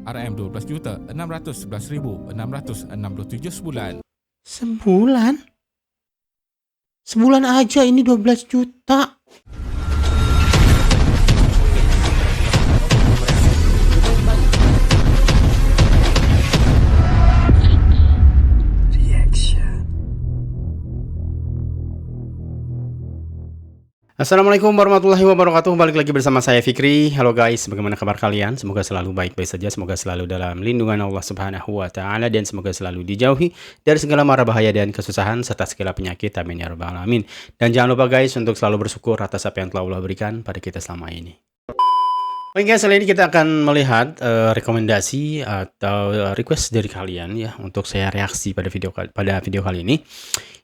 RM12.611.667 sebulan. Sebulan? Sebulan aja ini 12 juta. Assalamualaikum warahmatullahi wabarakatuh. Balik lagi bersama saya Fikri. Halo guys, bagaimana kabar kalian? Semoga selalu baik-baik saja. Semoga selalu dalam lindungan Allah Subhanahu wa taala dan semoga selalu dijauhi dari segala mara bahaya dan kesusahan serta segala penyakit. Amin ya rabbal alamin. Dan jangan lupa guys untuk selalu bersyukur atas apa yang telah Allah berikan pada kita selama ini. Oke guys, kali ini kita akan melihat rekomendasi atau request dari kalian ya untuk saya reaksi pada video kali ini.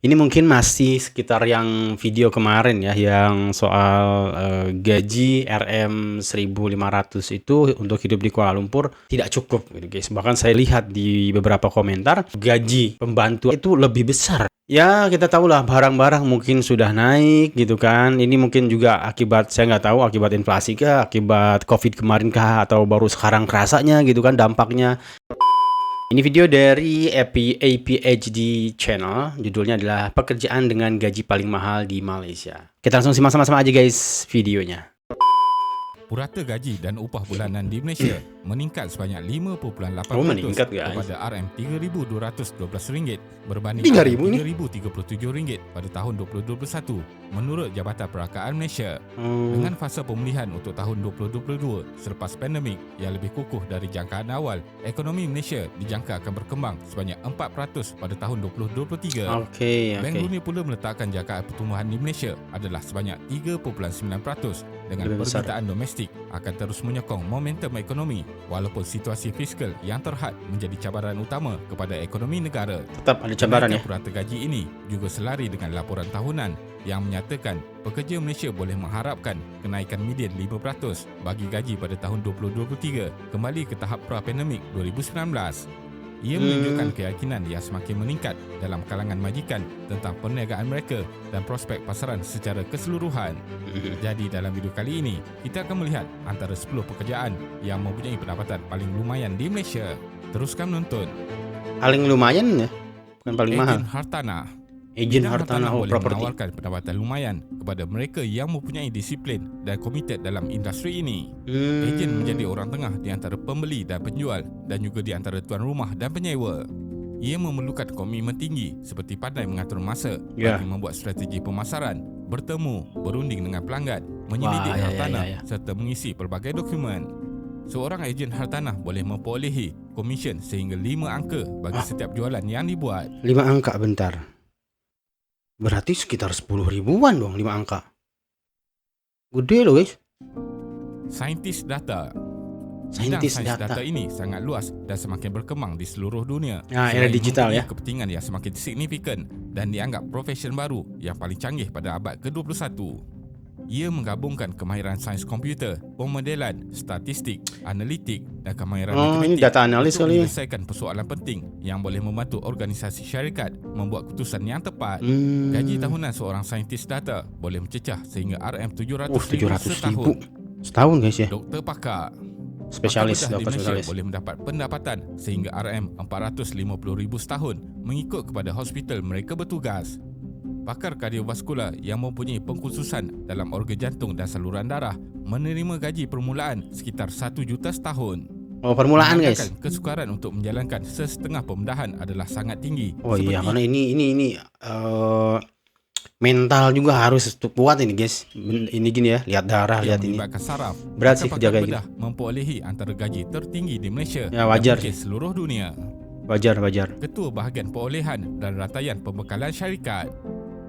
Ini mungkin masih sekitar yang video kemarin ya, yang soal gaji RM1.500 itu untuk hidup di Kuala Lumpur tidak cukup gitu guys. Bahkan saya lihat di beberapa komentar gaji pembantu itu lebih besar. Ya kita tahulah barang-barang mungkin sudah naik gitu kan. Ini mungkin juga akibat, saya nggak tahu akibat inflasi kah, akibat COVID kemarin kah, atau baru sekarang kerasanya gitu kan dampaknya. Ini video dari APHD Channel, judulnya adalah Pekerjaan dengan Gaji Paling Mahal di Malaysia. Kita langsung simak sama-sama aja guys videonya. Purata gaji dan upah bulanan di Malaysia meningkat sebanyak 5.8% kepada RM3,212 berbanding RM3,037 pada tahun 2021 menurut Jabatan Perakaan Malaysia. Dengan fasa pemulihan untuk tahun 2022 selepas pandemik yang lebih kukuh dari jangkaan awal, ekonomi Malaysia dijangka akan berkembang sebanyak 4% pada tahun 2023. Bank Dunia pula meletakkan jangkaan pertumbuhan di Malaysia adalah sebanyak 3.9% dengan permintaan domestik akan terus menyokong momentum ekonomi walaupun situasi fiskal yang terhad menjadi cabaran utama kepada ekonomi negara. Tetap ada cabaran ya. Purata gaji ini juga selari dengan laporan tahunan yang menyatakan pekerja Malaysia boleh mengharapkan kenaikan median 5% bagi gaji pada tahun 2023 kembali ke tahap pra-pandemik 2019. Ia menunjukkan keyakinan yang semakin meningkat dalam kalangan majikan tentang perniagaan mereka dan prospek pasaran secara keseluruhan. Jadi dalam video kali ini, kita akan melihat antara 10 pekerjaan yang mempunyai pendapatan paling lumayan di Malaysia. Teruskan menonton. Paling lumayan ya? Bukan paling mahal. Ejen hartanah. Ejen hartanah boleh properti menawarkan pendapatan lumayan kepada mereka yang mempunyai disiplin dan komited dalam industri ini. Ejen menjadi orang tengah di antara pembeli dan penjual dan juga di antara tuan rumah dan penyewa. Ia memerlukan komitmen tinggi seperti pandai mengatur masa bagi membuat strategi pemasaran, bertemu, berunding dengan pelanggan, menyelidik hartanah serta mengisi pelbagai dokumen. Seorang ejen hartanah boleh memperolehi komisen sehingga 5 angka bagi setiap jualan yang dibuat. 5 angka bentar. Berarti sekitar 10 ribuan dong 5 angka. Gede loh guys. Saintis data. Saintis data ini sangat luas dan semakin berkembang di seluruh dunia. Era digital ya. Kepentingan yang semakin signifikan dan dianggap profesi baru yang paling canggih pada abad ke-21. Ia menggabungkan kemahiran sains komputer, pemodelan, statistik, analitik dan kemahiran matematik ini data analis untuk kali ya. menyelesaikan persoalan penting yang boleh membantu organisasi syarikat membuat keputusan yang tepat. Gaji tahunan seorang saintis data boleh mencecah sehingga RM700,000 setahun. Setahun guys ya. Doktor pakar spesialis di Malaysia boleh mendapat pendapatan sehingga RM450,000 setahun mengikut kepada hospital mereka bertugas. Pakar kardiovaskular yang mempunyai pengkhususan dalam organ jantung dan saluran darah menerima gaji permulaan sekitar 1 juta setahun. Oh, permulaan guys. Kesukaran untuk menjalankan sesetengah pembedahan adalah sangat tinggi. Oh iya, karena ini mental juga harus kuat ini guys. Ini gini ya, lihat darah, lihat ini. Saraf. Berat sih kerja kayak gitu. Memperolehi antara gaji tertinggi di Malaysia ya, wajar dan seluruh dunia. Wajar. Ketua Bahagian Perolehan dan Rataian Pembekalan Syarikat.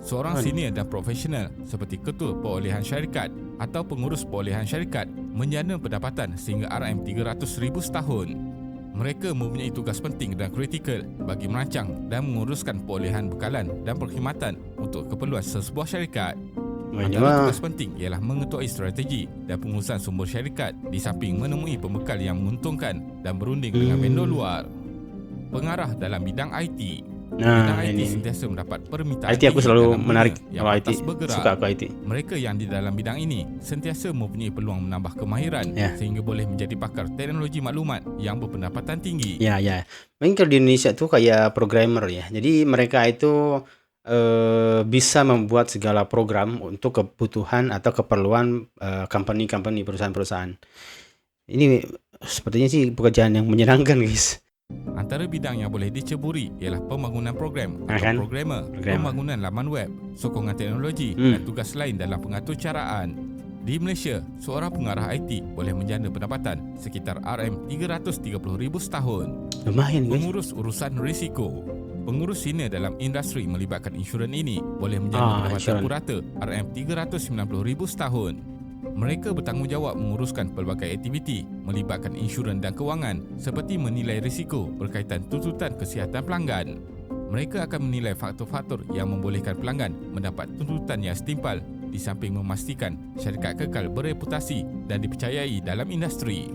Seorang senior dan profesional seperti ketua perolehan syarikat atau pengurus perolehan syarikat menjana pendapatan sehingga RM300,000 setahun. Mereka mempunyai tugas penting dan kritikal bagi merancang dan menguruskan perolehan bekalan dan perkhidmatan untuk keperluan sesebuah syarikat. Antara tugas penting ialah mengetuai strategi dan pengurusan sumber syarikat di samping menemui pembekal yang menguntungkan dan berunding dengan vendor luar. Pengarah dalam bidang IT. Bidang IT sentiasa mendapat permintaan IT aku tinggi selalu dalam menarik dunia yang kalau IT. batas bergerak. Suka aku IT. Mereka yang di dalam bidang ini sentiasa mempunyai peluang menambah kemahiran sehingga boleh menjadi pakar teknologi maklumat yang berpendapatan tinggi. Ya. Mungkin kalau di Indonesia tuh kayak programmer ya. Jadi mereka itu bisa membuat segala program untuk kebutuhan atau keperluan company-company, perusahaan-perusahaan. Ini sepertinya sih pekerjaan yang menyenangkan, guys. Antara bidang yang boleh diceburi ialah pembangunan program atau programmer, pembangunan laman web, sokongan teknologi dan tugas lain dalam pengaturcaraan. Di Malaysia, seorang pengarah IT boleh menjana pendapatan sekitar RM330,000 setahun. Lumayan, guys. Pengurus urusan risiko. Pengurus senior dalam industri melibatkan insurans ini boleh menjana pendapatan purata RM390,000 setahun. Mereka bertanggungjawab menguruskan pelbagai aktiviti melibatkan insurans dan kewangan seperti menilai risiko berkaitan tuntutan kesihatan pelanggan. Mereka akan menilai faktor-faktor yang membolehkan pelanggan mendapat tuntutan yang setimpal di samping memastikan syarikat kekal bereputasi dan dipercayai dalam industri.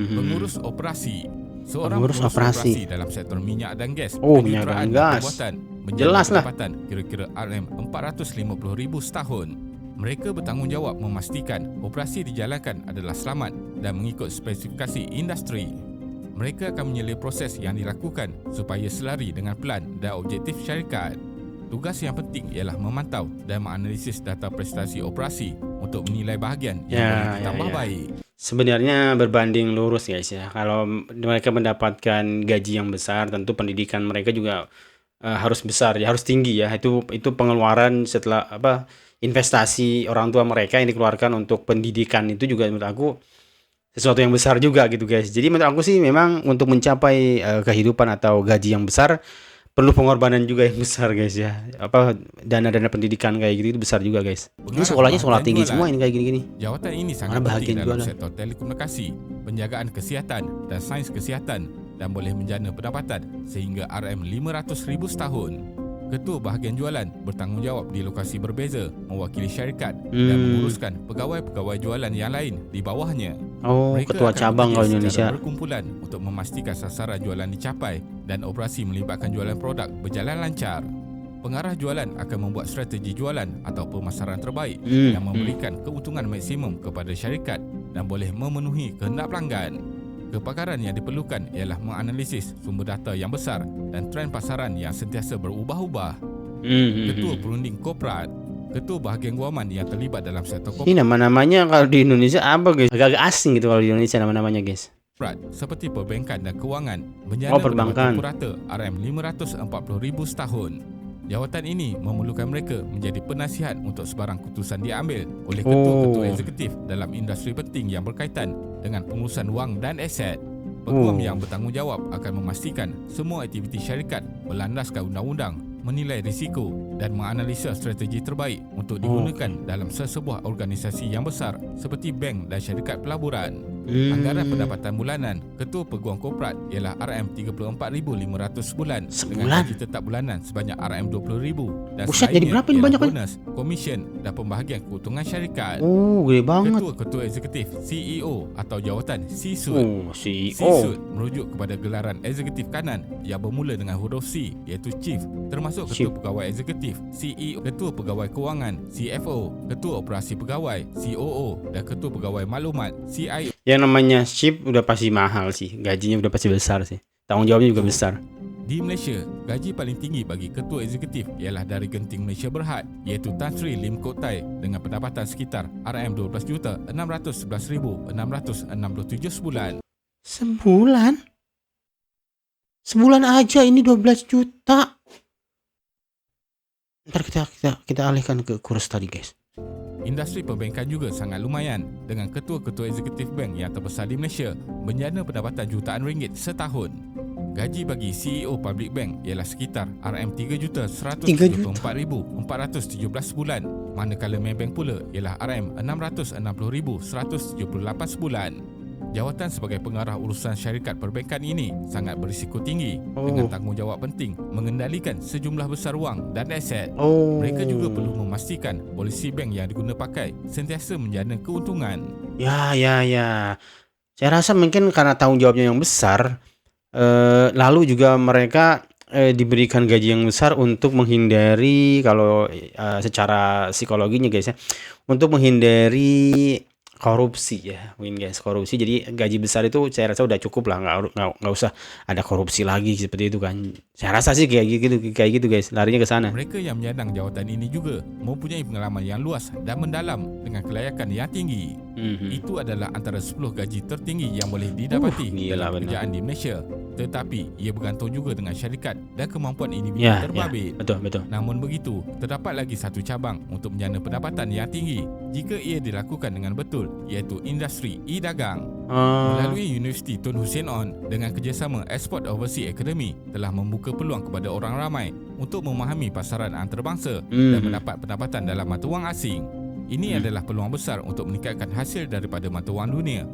Pengurus operasi. Seorang pengurus operasi dalam sektor minyak dan gas minyak dan gas menjana pendapatan kira-kira RM450,000 setahun. Mereka bertanggungjawab memastikan operasi dijalankan adalah selamat dan mengikut spesifikasi industri. Mereka akan menilai proses yang dilakukan supaya selari dengan plan dan objektif syarikat. Tugas yang penting ialah memantau dan menganalisis data prestasi operasi untuk menilai bahagian yang boleh ditambah baik. Sebenarnya berbanding lurus, guys ya. Kalau mereka mendapatkan gaji yang besar, tentu pendidikan mereka juga harus besar ya, harus tinggi ya. Itu pengeluaran setelah investasi orang tua mereka yang dikeluarkan untuk pendidikan itu juga menurut aku sesuatu yang besar juga gitu, guys. Jadi menurut aku sih memang untuk mencapai kehidupan atau gaji yang besar perlu pengorbanan juga yang besar, guys ya. Dana-dana pendidikan kayak gitu itu besar juga, guys. Ini sekolahnya sekolah tinggi semua ini kayak gini-gini. Jawatan ini sangat penting dalam sektor telekomunikasi, penjagaan kesihatan dan sains kesihatan dan boleh menjana pendapatan sehingga RM500,000 setahun. Ketua bahagian jualan bertanggungjawab di lokasi berbeza mewakili syarikat dan menguruskan pegawai-pegawai jualan yang lain di bawahnya. Mereka ketua cabang kalau Indonesia berkumpulan untuk memastikan sasaran jualan dicapai dan operasi melibatkan jualan produk berjalan lancar. Pengarah jualan akan membuat strategi jualan atau pemasaran terbaik yang memberikan keuntungan maksimum kepada syarikat dan boleh memenuhi kehendak pelanggan. Kepakaran yang diperlukan ialah menganalisis sumber data yang besar dan trend pasaran yang sentiasa berubah-ubah. Ketua perunding korporat. Ketua bahagian guaman yang terlibat dalam sektor korporat. Ini nama-namanya kalau di Indonesia apa, guys? Agak-agak asing gitu kalau di Indonesia nama-namanya, guys. Seperti perbankan dan kewangan menjana pendapatan purata RM540,000 setahun. Jawatan ini memerlukan mereka menjadi penasihat untuk sebarang keputusan diambil oleh ketua-ketua eksekutif dalam industri penting yang berkaitan dengan pengurusan wang dan aset. Peguam yang bertanggungjawab akan memastikan semua aktiviti syarikat berlandaskan undang-undang, menilai risiko dan menganalisa strategi terbaik untuk digunakan dalam sesebuah organisasi yang besar seperti bank dan syarikat pelaburan. Anggaran pendapatan bulanan ketua peguam korporat ialah RM34,500 sebulan dengan gaji tetap bulanan sebanyak RM20,000 dan jadi berapa ini banyak bonus, komisen dan pembahagian keuntungan syarikat. Gede banget. Ketua eksekutif CEO atau jawatan C-suite. CEO. C-suite merujuk kepada gelaran eksekutif kanan yang bermula dengan huruf C iaitu Chief, termasuk ketua pegawai eksekutif, CEO, ketua pegawai kewangan, CFO, ketua operasi pegawai, COO dan ketua pegawai maklumat, CIO. Yang namanya chief udah pasti mahal sih, gajinya udah pasti besar sih, tanggung jawabnya juga besar. Di Malaysia, gaji paling tinggi bagi ketua eksekutif ialah dari Genting Malaysia Berhad iaitu Tan Sri Lim Kok Tai dengan pendapatan sekitar RM12,611,667 sebulan. Sebulan aja ini 12 juta. Ntar kita alihkan ke kurs tadi, guys. Industri perbankan juga sangat lumayan dengan ketua-ketua eksekutif bank yang terbesar di Malaysia menjana pendapatan jutaan ringgit setahun. Gaji bagi CEO public bank ialah sekitar RM3,174,417 sebulan, manakala Maybank pula ialah RM660,178 sebulan. Jawatan sebagai pengarah urusan syarikat perbankan ini sangat berisiko tinggi dengan tanggungjawab penting mengendalikan sejumlah besar wang dan aset. Mereka juga perlu memastikan polisi bank yang diguna pakai sentiasa menjana keuntungan. Ya. Saya rasa mungkin karena tanggung jawabnya yang besar, lalu juga mereka diberikan gaji yang besar untuk menghindari, kalau secara psikologinya guys ya, untuk menghindari korupsi ya mungkin guys, korupsi. Jadi gaji besar itu saya rasa udah cukup lah, nggak usah ada korupsi lagi seperti itu kan. Saya rasa sih kayak gitu guys, larinya ke sana. Mereka yang menyandang jawatan ini juga mempunyai pengalaman yang luas dan mendalam dengan kelayakan yang tinggi. Itu adalah antara 10 gaji tertinggi yang boleh didapati dalam pekerjaan di Malaysia. Tetapi ia bergantung juga dengan syarikat dan kemampuan individu terbabit. Betul. Namun begitu, terdapat lagi satu cabang untuk menjana pendapatan yang tinggi jika ia dilakukan dengan betul, iaitu industri e-dagang. Melalui Universiti Tun Hussein On dengan kerjasama Export Overseas Academy telah membuka peluang kepada orang ramai untuk memahami pasaran antarabangsa dan mendapat pendapatan dalam mata wang asing. Ini adalah peluang besar untuk meningkatkan hasil daripada mata wang dunia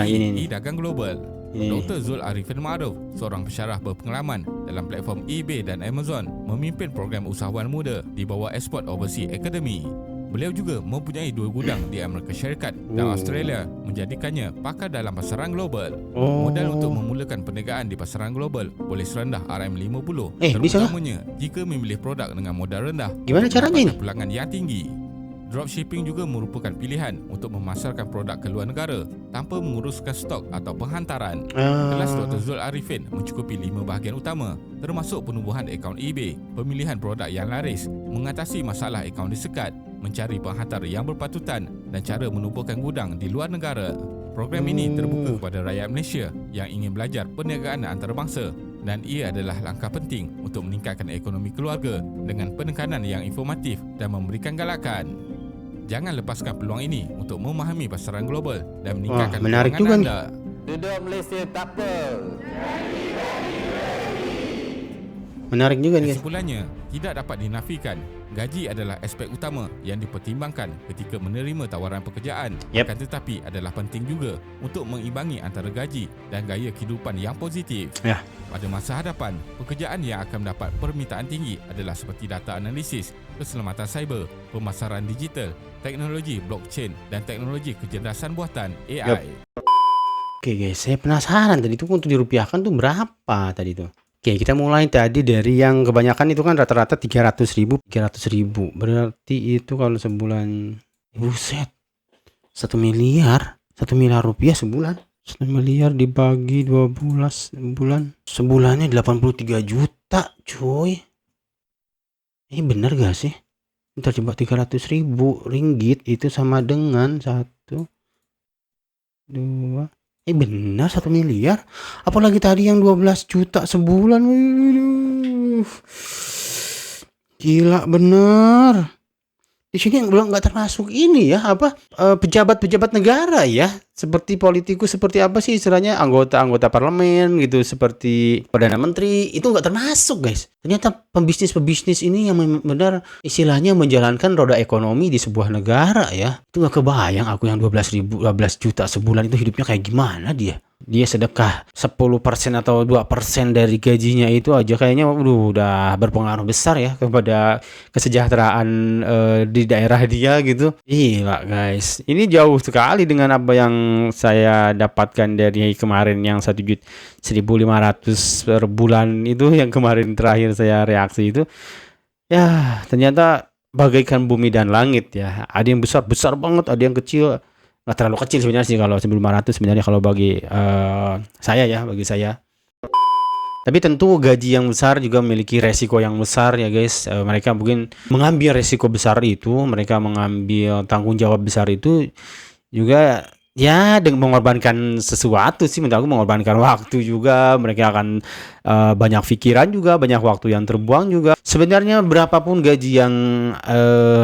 ini e-dagang global. Dr. Zul Arifin Ma'ruf, seorang pensyarah berpengalaman dalam platform eBay dan Amazon, memimpin program usahawan muda di bawah Export Overseas Academy. Beliau juga mempunyai 2 gudang di Amerika Syarikat dan Australia, menjadikannya pakar dalam pasaran global. Modal untuk memulakan perniagaan di pasaran global boleh serendah RM50, terutamanya jika memilih produk dengan modal rendah. Gimana caranya ini? Pulangan yang tinggi. Dropshipping juga merupakan pilihan untuk memasarkan produk ke luar negara tanpa menguruskan stok atau penghantaran. Kelas Dr. Zul Arifin mencukupi 5 bahagian utama, termasuk penubuhan akaun eBay, pemilihan produk yang laris, mengatasi masalah akaun disekat, mencari penghantar yang berpatutan dan cara menubuhkan gudang di luar negara. Program ini terbuka kepada rakyat Malaysia yang ingin belajar perniagaan antarabangsa, dan ia adalah langkah penting untuk meningkatkan ekonomi keluarga dengan penekanan yang informatif dan memberikan galakan. Jangan lepaskan peluang ini untuk memahami pasaran global dan meningkatkan menarik kewangan juga anda. Duduk Malaysia tak apa. Menarik juga nih guys. Kesimpulannya, tidak dapat dinafikan, gaji adalah aspek utama yang dipertimbangkan ketika menerima tawaran pekerjaan. Akan tetapi adalah penting juga untuk mengimbangi antara gaji dan gaya kehidupan yang positif. Pada masa hadapan, pekerjaan yang akan mendapat permintaan tinggi adalah seperti data analisis, keselamatan cyber, pemasaran digital, teknologi blockchain dan teknologi kecerdasan buatan AI. Oke guys, saya penasaran tadi itu untuk dirupiahkan tuh berapa tadi tuh. Oke, kita mulai tadi dari yang kebanyakan itu kan rata-rata 300.000. Berarti itu kalau sebulan, buset, 1 miliar rupiah sebulan. 1 miliar dibagi 12 bulan, sebulannya 83 juta cuy. Ini bener gak sih? Ntar coba 300.000 ringgit itu sama dengan 1, 2, benar 1 miliar. Apalagi tadi yang 12 juta sebulan. Gila bener. Di sini yang belum nggak termasuk ini ya, pejabat-pejabat negara ya, seperti politikus, seperti apa sih istilahnya, anggota parlemen gitu, seperti perdana menteri, itu nggak termasuk guys. Ternyata pebisnis ini yang benar istilahnya menjalankan roda ekonomi di sebuah negara ya. Itu nggak kebayang aku yang 12 juta sebulan itu hidupnya kayak gimana dia. Dia sedekah 10% atau 2% dari gajinya itu aja kayaknya udah berpengaruh besar ya kepada kesejahteraan di daerah dia gitu. Gila guys, ini jauh sekali dengan apa yang saya dapatkan dari kemarin yang 1.500 per bulan itu, yang kemarin terakhir saya reaksi itu. Ya ternyata bagaikan bumi dan langit ya. Ada yang besar banget, ada yang kecil. Nggak terlalu kecil sebenarnya sih kalau 1.500 sebenarnya kalau bagi saya. Tapi tentu gaji yang besar juga memiliki resiko yang besar ya guys. Mereka mungkin mengambil resiko besar itu, mereka mengambil tanggung jawab besar itu juga ya dengan mengorbankan sesuatu sih. Menurut aku mengorbankan waktu juga. Mereka akan banyak pikiran juga, banyak waktu yang terbuang juga. Sebenarnya berapapun gaji yang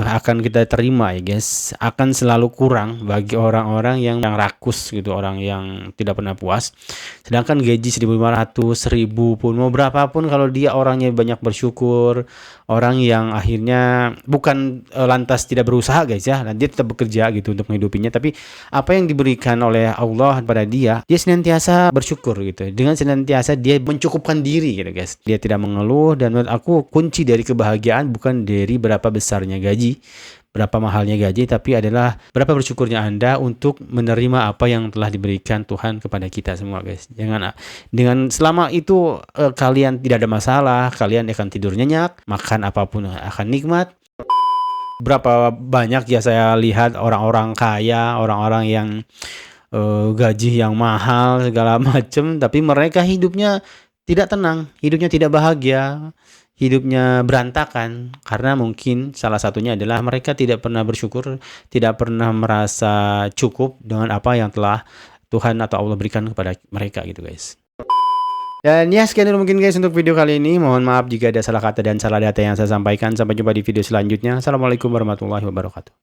akan kita terima ya guys, akan selalu kurang bagi orang-orang yang rakus gitu, orang yang tidak pernah puas. Sedangkan gaji 1.500, 1.000 pun, mau berapapun, kalau dia orangnya banyak bersyukur, orang yang akhirnya bukan lantas tidak berusaha guys ya, dia tetap bekerja gitu untuk menghidupinya, tapi apa yang diberikan oleh Allah kepada dia senantiasa bersyukur gitu. Dengan senantiasa dia mencukupkan diri gitu guys. Dia tidak mengeluh, dan menurut aku kunci dari kebahagiaan bukan dari berapa besarnya gaji, berapa mahalnya gaji, tapi adalah berapa bersyukurnya Anda untuk menerima apa yang telah diberikan Tuhan kepada kita semua, guys. Jangan dengan selama itu kalian tidak ada masalah, kalian akan tidur nyenyak, makan apapun akan nikmat. Berapa banyak ya saya lihat orang-orang kaya, orang-orang yang gaji yang mahal segala macam, tapi mereka hidupnya tidak tenang, hidupnya tidak bahagia, hidupnya berantakan, karena mungkin salah satunya adalah mereka tidak pernah bersyukur, tidak pernah merasa cukup dengan apa yang telah Tuhan atau Allah berikan kepada mereka gitu, guys. Dan ya, sekian dulu mungkin guys untuk video kali ini. Mohon maaf jika ada salah kata dan salah data yang saya sampaikan. Sampai jumpa di video selanjutnya. Assalamualaikum warahmatullahi wabarakatuh.